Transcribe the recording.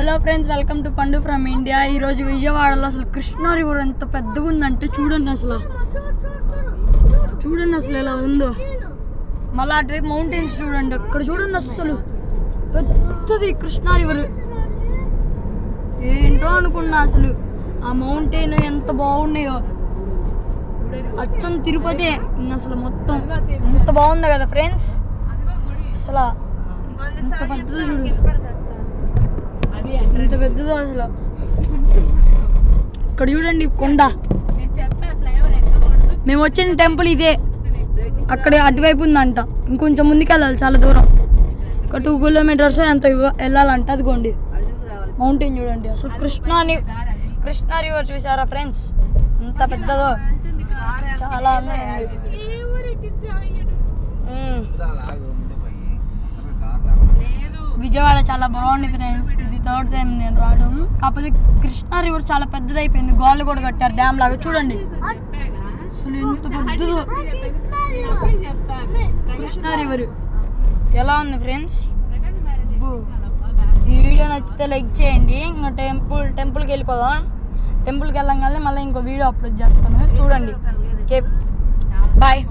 Hello friends, welcome to పండు from India. ఈరోజు విజయవాడలో అసలు కృష్ణా రివర్ ఎంత పెద్దగా ఉందంటే చూడండి అసలు ఎలా ఉందో. మళ్ళీ అటువైపు మౌంటైన్స్ చూడండి, అక్కడ చూడండి అసలు పెద్దది కృష్ణా రివర్. ఏంటో అనుకున్నా అసలు ఆ మౌంటైన్ ఎంత బాగున్నాయో, అచ్చం తిరుపతి అసలు మొత్తం ఎంత బాగుందో కదా ఫ్రెండ్స్. అసలు ఎంత పెద్దదో చూడు, ఎంత పెద్దదో అసలు. ఇక్కడ చూడండి కొండ, మేము వచ్చిన టెంపుల్ ఇదే. అక్కడ అటువైపు ఉందంట, ఇంకొంచెం ముందుకు వెళ్ళాలి చాలా దూరం, ఒక 2 కిలోమీటర్స్ ఎంత వెళ్ళాలంట. అదిగోండి మౌంటైన్ చూడండి. అసలు కృష్ణా రివర్ చూసారా ఫ్రెండ్స్, ఎంత పెద్దదో, చాలా అందంగా ఉంది. విజయవాడ చాలా బాగుంది ఫ్రెండ్స్. ఇది 3rd టైం నేను రావడం. కాకపోతే కృష్ణా రివర్ చాలా పెద్దదైపోయింది, గోళ్ళు కూడా కట్టారు డ్యామ్ లాగా. చూడండి అసలు ఎంత పెద్దదో కృష్ణా రివర్. ఎలా ఉంది ఫ్రెండ్స్? ఈ వీడియో నచ్చితే లైక్ చేయండి. ఇంకా టెంపుల్కి వెళ్ళిపోదాం. టెంపుల్కి వెళ్ళగానే మళ్ళీ ఇంకో వీడియో అప్లోడ్ చేస్తాను, చూడండి. Okay, bye.